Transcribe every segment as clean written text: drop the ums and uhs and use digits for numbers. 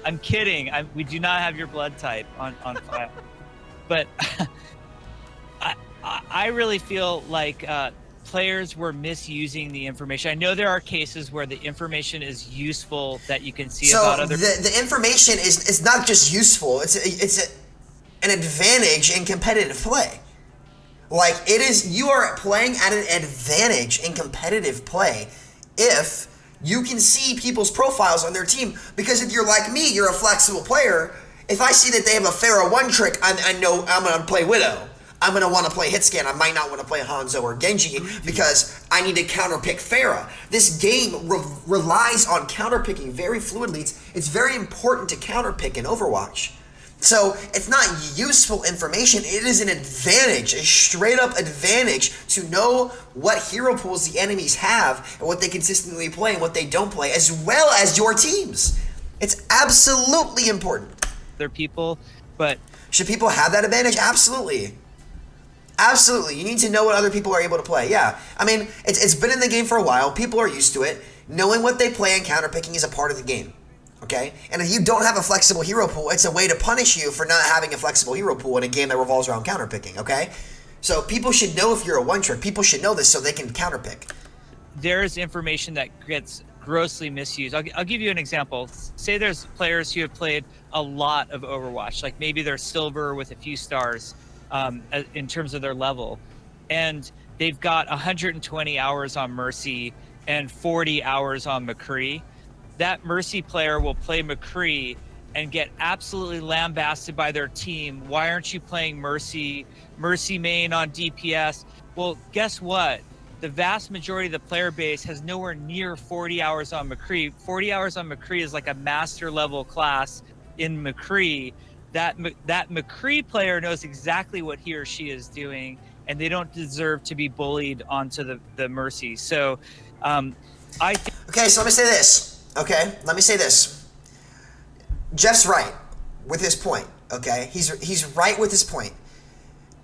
I'm kidding. We do not have your blood type on file. But I really feel like players were misusing the information. I know there are cases where the information is useful that you can see about other. The information is not just useful. It's an advantage in competitive play. Like, it is, you are playing at an advantage in competitive play if you can see people's profiles on their team. Because if you're like me, you're a flexible player. If I see that they have a Pharah one trick, I know I'm going to play Widow. I'm going to want to play Hitscan. I might not want to play Hanzo or Genji because I need to counterpick Pharah. This game relies on counterpicking very fluidly. It's very important to counterpick in Overwatch. So it's not useful information, it is an advantage, a straight up advantage to know what hero pools the enemies have and what they consistently play and what they don't play, as well as your teams. It's absolutely important. Other people, but should people have that advantage? Absolutely. Absolutely. You need to know what other people are able to play. Yeah. I mean, it's been in the game for a while. People are used to it. Knowing what they play and counterpicking is a part of the game. Okay? And if you don't have a flexible hero pool, it's a way to punish you for not having a flexible hero pool in a game that revolves around counterpicking, okay? So people should know if you're a one-trick. People should know this so they can counterpick. There's information that gets grossly misused. I'll give you an example. Say there's players who have played a lot of Overwatch, like maybe they're silver with a few stars in terms of their level, and they've got 120 hours on Mercy and 40 hours on McCree. That Mercy player will play McCree and get absolutely lambasted by their team. Why aren't you playing Mercy? Mercy main on DPS. Well, guess what? The vast majority of the player base has nowhere near 40 hours on McCree. 40 hours on McCree is like a master level class in McCree. That McCree player knows exactly what he or she is doing, and they don't deserve to be bullied onto the Mercy. So okay, so let me say this. Okay, let me say this. Jeff's right with his point, okay? He's right with his point.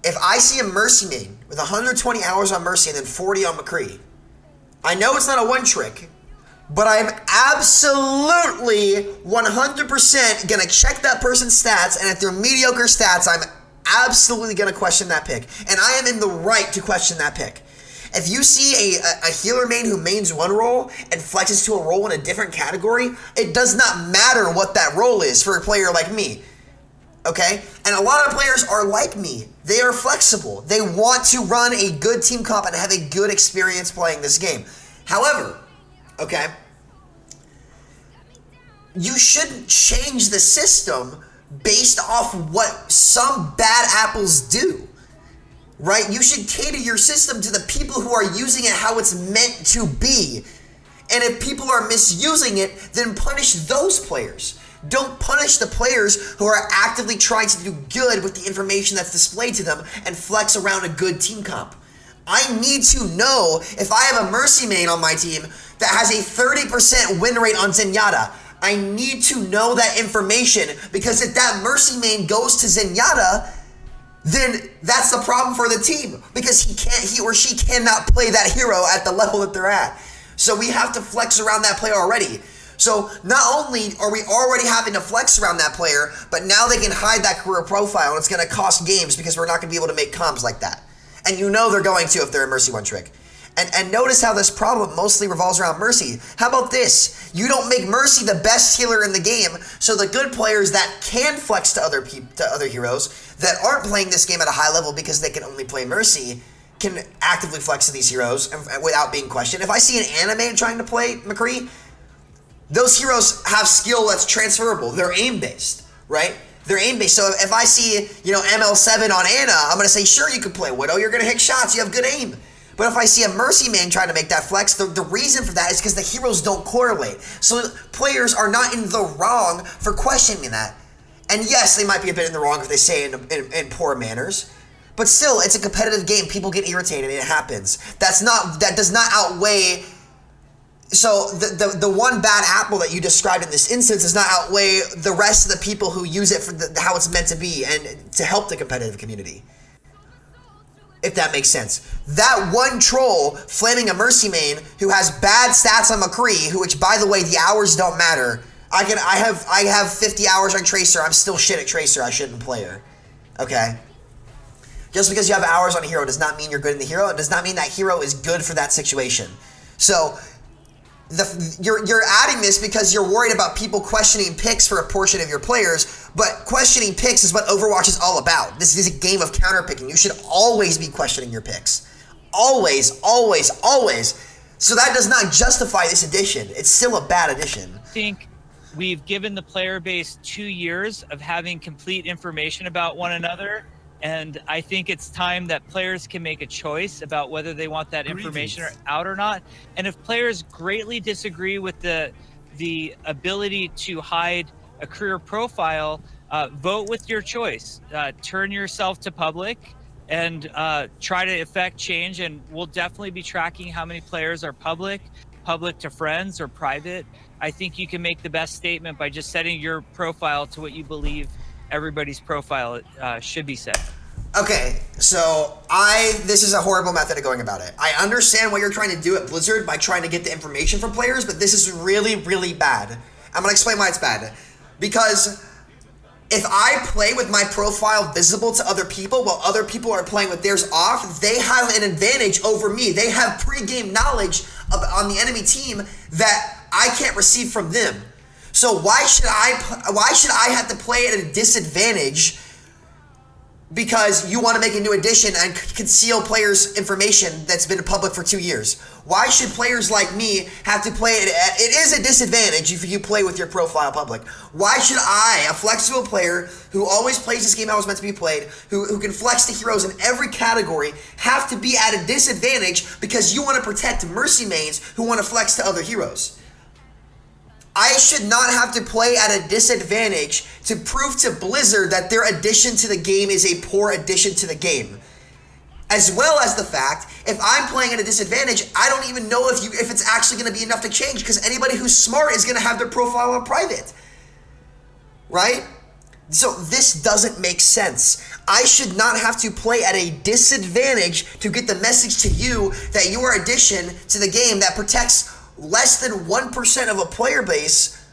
If I see a Mercy main with 120 hours on Mercy and then 40 on McCree, I know it's not a one trick, but I'm absolutely 100% going to check that person's stats, and if they're mediocre stats, I'm absolutely going to question that pick. And I am in the right to question that pick. If you see a healer main who mains one role and flexes to a role in a different category, it does not matter what that role is for a player like me. Okay? And a lot of players are like me. They are flexible. They want to run a good team comp and have a good experience playing this game. However, okay, you shouldn't change the system based off what some bad apples do. Right? You should cater your system to the people who are using it how it's meant to be. And if people are misusing it, then punish those players. Don't punish the players who are actively trying to do good with the information that's displayed to them and flex around a good team comp. I need to know if I have a Mercy main on my team that has a 30% win rate on Zenyatta. I need to know that information, because if that Mercy main goes to Zenyatta, then that's the problem for the team, because he or she cannot play that hero at the level that they're at. So we have to flex around that player already. So not only are we already having to flex around that player, but now they can hide that career profile, and it's going to cost games because we're not going to be able to make comps like that. And you know they're going to if they're a Mercy one trick. And notice how this problem mostly revolves around Mercy. How about this? You don't make Mercy the best healer in the game, so the good players that can flex to other heroes that aren't playing this game at a high level because they can only play Mercy can actively flex to these heroes without being questioned. If I see an anime trying to play McCree, those heroes have skill that's transferable. They're aim-based, right? They're aim-based. So if I see, ML7 on Ana, I'm going to say, sure, you can play Widow. You're going to hit shots. You have good aim. But if I see a Mercy main trying to make that flex, the reason for that is because the heroes don't correlate. So players are not in the wrong for questioning that. And yes, they might be a bit in the wrong if they say it in poor manners. But still, it's a competitive game. People get irritated. It happens. That does not outweigh. So the one bad apple that you described in this instance does not outweigh the rest of the people who use it for how it's meant to be and to help the competitive community. If that makes sense. That one troll flaming a Mercy main who has bad stats on McCree, which, by the way, the hours don't matter. I have 50 hours on Tracer. I'm still shit at Tracer. I shouldn't play her. Okay. Just because you have hours on a hero does not mean you're good in the hero. It does not mean that hero is good for that situation. So you're adding this because you're worried about people questioning picks for a portion of your players, but questioning picks is what Overwatch is all about. This is a game of counterpicking. You should always be questioning your picks. Always, always, always. So that does not justify this edition. It's still a bad edition. I think we've given the player base 2 years of having complete information about one another. And I think it's time that players can make a choice about whether they want that information out or not. And if players greatly disagree with the ability to hide a career profile, vote with your choice. Turn yourself to public and try to effect change. And we'll definitely be tracking how many players are public to friends, or private. I think you can make the best statement by just setting your profile to what you believe everybody's profile should be set. Okay, so this is a horrible method of going about it. I understand what you're trying to do at Blizzard by trying to get the information from players, but this is really, really bad. I'm going to explain why it's bad. Because if I play with my profile visible to other people while other people are playing with theirs off, they have an advantage over me. They have pre-game knowledge on the enemy team that I can't receive from them. So why should I have to play at a disadvantage because you want to make a new edition and conceal players' information that's been public for 2 years? Why should players like me have to play it? It is a disadvantage if you play with your profile public. Why should I, a flexible player who always plays this game how it's meant to be played, who can flex the heroes in every category, have to be at a disadvantage because you want to protect Mercy mains who want to flex to other heroes? I should not have to play at a disadvantage to prove to Blizzard that their addition to the game is a poor addition to the game. As well as the fact, if I'm playing at a disadvantage, I don't even know if it's actually going to be enough to change, because anybody who's smart is going to have their profile on private. Right? So this doesn't make sense. I should not have to play at a disadvantage to get the message to you that your addition to the game that protects less than 1% of a player base.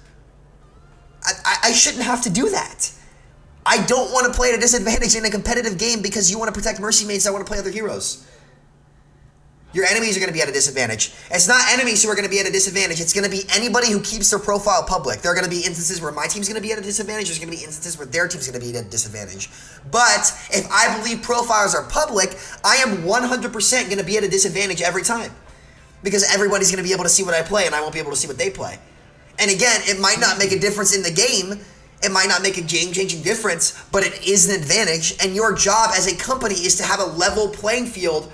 I shouldn't have to do that. I don't want to play at a disadvantage in a competitive game because you want to protect Mercy mates that want to play other heroes. Your enemies are going to be at a disadvantage. It's not enemies who are going to be at a disadvantage. It's going to be anybody who keeps their profile public. There are going to be instances where my team's going to be at a disadvantage. There's going to be instances where their team's going to be at a disadvantage. But if I believe profiles are public, I am 100% going to be at a disadvantage every time, because everybody's going to be able to see what I play and I won't be able to see what they play. And again, it might not make a difference in the game. It might not make a game-changing difference, but it is an advantage. And your job as a company is to have a level playing field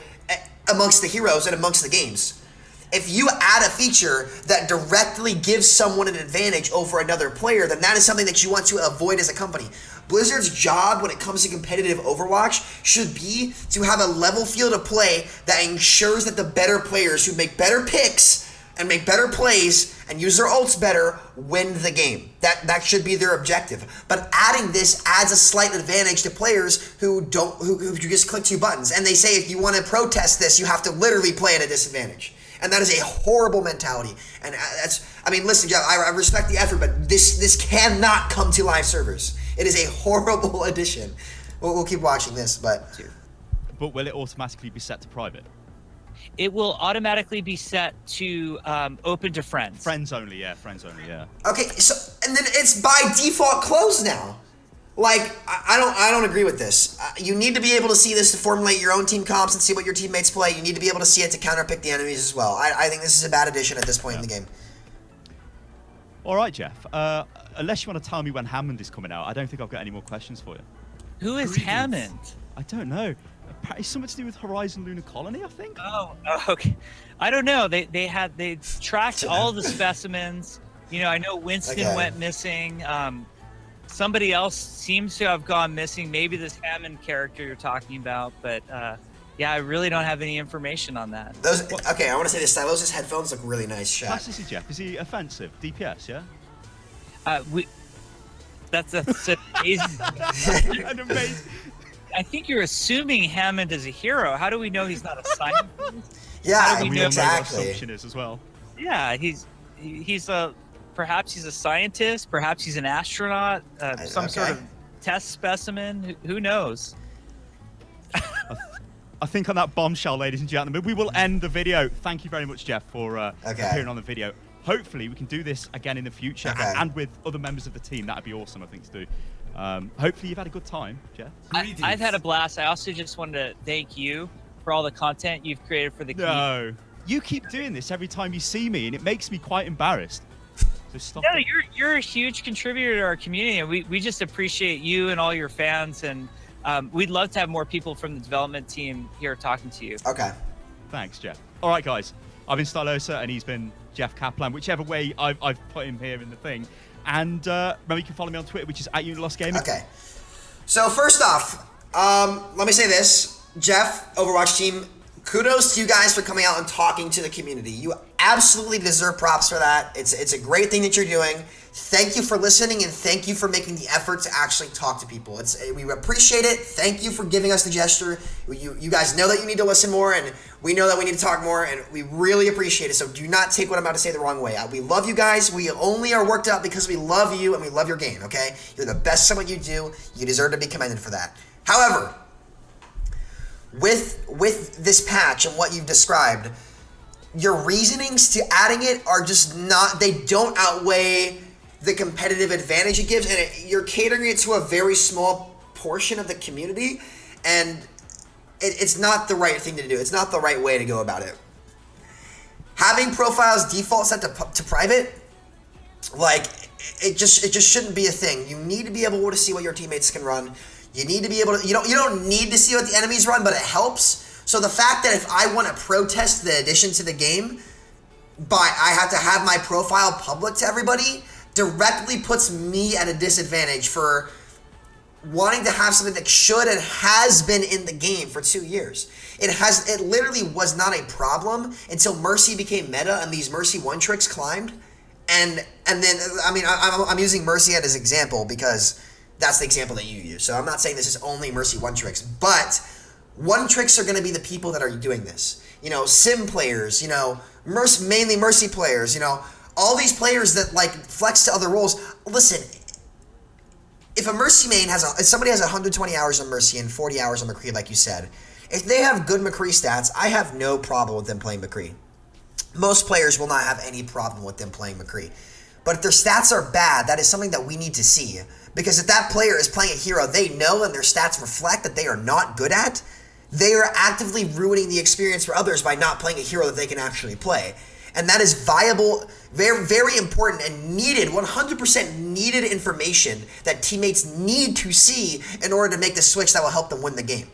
amongst the heroes and amongst the games. If you add a feature that directly gives someone an advantage over another player, then that is something that you want to avoid as a company. Blizzard's job when it comes to competitive Overwatch should be to have a level field of play that ensures that the better players who make better picks and make better plays and use their ults better win the game. That should be their objective. But adding this adds a slight advantage to players who just click 2 buttons. And they say if you want to protest this, you have to literally play at a disadvantage. And that is a horrible mentality. And listen, Jeff, I respect the effort, but this cannot come to live servers. It is a horrible addition. We'll keep watching this, but will it automatically be set to private? It will automatically be set to open to friends. Friends only, yeah. Friends only, yeah. Okay, so and then it's by default closed now. Like, I don't agree with this. You need to be able to see this to formulate your own team comps and see what your teammates play. You need to be able to see it to counterpick the enemies as well. I think this is a bad addition at this point in the game. All right, Jeff. Unless you want to tell me when Hammond is coming out, I don't think I've got any more questions for you. Who is Hammond? I don't know. It's something to do with Horizon Lunar Colony, I think. Oh, okay. I don't know. They tracked all the specimens. I know Winston went missing. Somebody else seems to have gone missing. Maybe this Hammond character you're talking about, but yeah, I really don't have any information on that. Okay, I want to say this. Stylosis headphones look really nice. Shot. Is he, Jeff? Is he offensive? DPS, yeah? That's amazing. Amazing. I think you're assuming Hammond is a hero. How do we know he's not a scientist? Yeah, we exactly. Know what assumption is as well. Yeah, he's a Perhaps he's a scientist. Perhaps he's an astronaut. Some sort Okay. of test specimen. Who knows? I think on that bombshell, ladies and gentlemen, we will end the video. Thank you very much, Jeff, for appearing on the video. Hopefully, we can do this again in the future and with other members of the team. That'd be awesome, I think, to do. Hopefully, you've had a good time, Jeff. I've had a blast. I also just wanted to thank you for all the content you've created for the community. No, you keep doing this every time you see me, and it makes me quite embarrassed. So stop. No, it. you're a huge contributor to our community, and we just appreciate you and all your fans, and we'd love to have more people from the development team here talking to you. Okay. Thanks, Jeff. All right, guys. I've been Stylosa, and he's been Jeff Kaplan, whichever way I've put him here in the thing. And remember, you can follow me on Twitter, which is @UnitLostGaming. Okay. So first off, let me say this. Jeff, Overwatch team, kudos to you guys for coming out and talking to the community. You absolutely deserve props for that. It's a great thing that you're doing. Thank you for listening, and thank you for making the effort to actually talk to people. We appreciate it. Thank you for giving us the gesture. You guys know that you need to listen more, and we know that we need to talk more, and we really appreciate it. So do not take what I'm about to say the wrong way. We love you guys. We only are worked up because we love you and we love your game, okay? You're the best at what you do. You deserve to be commended for that. However, with this patch and what you've described, your reasonings to adding it are just not, they don't outweigh the competitive advantage it gives, and you're catering it to a very small portion of the community, and it's not the right thing to do. It's not the right way to go about it. Having profiles default set to private, like, it just shouldn't be a thing. You need to be able to see what your teammates can run. You need to be able to, you don't need to see what the enemies run, but it helps. So the fact that if I want to protest the addition to the game, I have to have my profile public to everybody, directly puts me at a disadvantage for wanting to have something that should and has been in the game for 2 years. It literally was not a problem until Mercy became meta and these Mercy one tricks climbed. And then, I mean, I'm using Mercy as an example because that's the example that you use. So I'm not saying this is only Mercy one tricks, but one tricks are going to be the people that are doing this. Sim players, mainly Mercy players, all these players that like flex to other roles. Listen, if a Mercy main if somebody has 120 hours on Mercy and 40 hours on McCree, like you said, if they have good McCree stats, I have no problem with them playing McCree. Most players will not have any problem with them playing McCree. But if their stats are bad, that is something that we need to see. Because if that player is playing a hero they know and their stats reflect that they are not good at, they are actively ruining the experience for others by not playing a hero that they can actually play. And that is viable, very, very important and needed, 100% needed information that teammates need to see in order to make the switch that will help them win the game.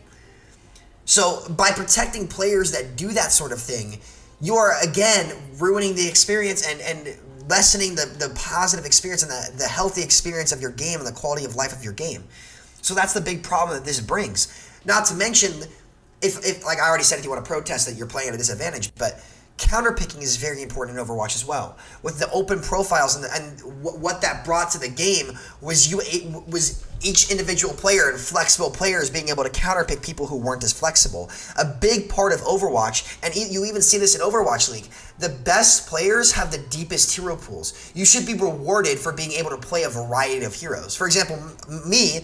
So by protecting players that do that sort of thing, you are, again, ruining the experience and lessening the positive experience and the healthy experience of your game and the quality of life of your game. So that's the big problem that this brings. Not to mention, if like I already said, if you want to protest that you're playing at a disadvantage, but counterpicking is very important in Overwatch as well. With the open profiles and what that brought to the game was each individual player and flexible players being able to counterpick people who weren't as flexible. A big part of Overwatch, and you even see this in Overwatch League, the best players have the deepest hero pools. You should be rewarded for being able to play a variety of heroes. For example, me,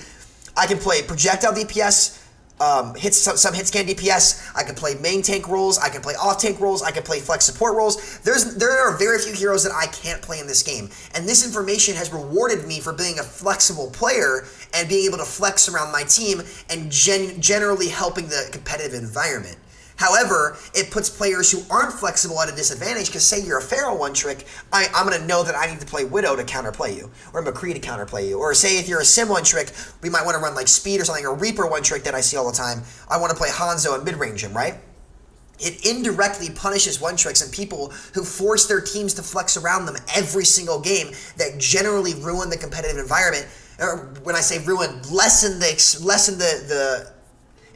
I can play projectile DPS, some hit scan DPS. I can play main tank roles. I can play off tank roles. I can play flex support roles. There are very few heroes that I can't play in this game, and this information has rewarded me for being a flexible player and being able to flex around my team and generally helping the competitive environment. However, it puts players who aren't flexible at a disadvantage because say you're a Pharaoh one trick, I'm going to know that I need to play Widow to counterplay you, or McCree to counterplay you. Or say if you're a Sim one trick, we might want to run like Speed or something, or Reaper one trick that I see all the time. I want to play Hanzo and mid-range him, right? It indirectly punishes one tricks and people who force their teams to flex around them every single game that generally ruin the competitive environment. Or when I say ruin, lessen the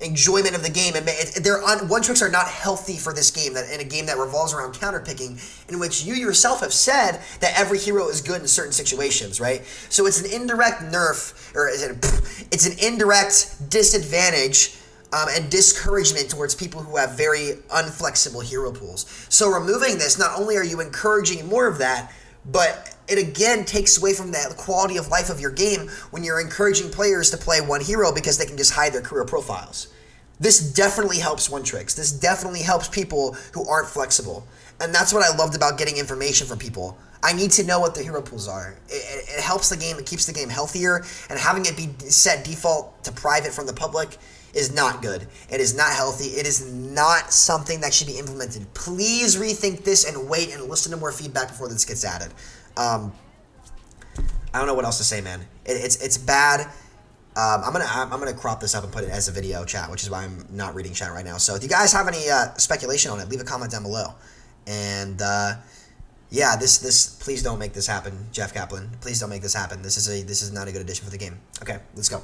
enjoyment of the game, and one tricks are not healthy for this game. That in a game that revolves around counterpicking, in which you yourself have said that every hero is good in certain situations, right? So it's an indirect nerf, or it's an indirect disadvantage and discouragement towards people who have very unflexible hero pools. So removing this, not only are you encouraging more of that, but it again takes away from the quality of life of your game when you're encouraging players to play one hero because they can just hide their career profiles. This definitely helps one tricks. This definitely helps people who aren't flexible. And that's what I loved about getting information from people. I need to know what the hero pools are. It helps the game. It keeps the game healthier. And having it be set default to private from the public is not good. It is not healthy. It is not something that should be implemented. Please rethink this and wait and listen to more feedback before this gets added. I don't know what else to say, man. It's bad. I'm gonna crop this up and put it as a video chat, which is why I'm not reading chat right now. So if you guys have any speculation on it, leave a comment down below. And yeah, this please don't make this happen, Jeff Kaplan. Please don't make this happen. This is not a good addition for the game. Okay, let's go.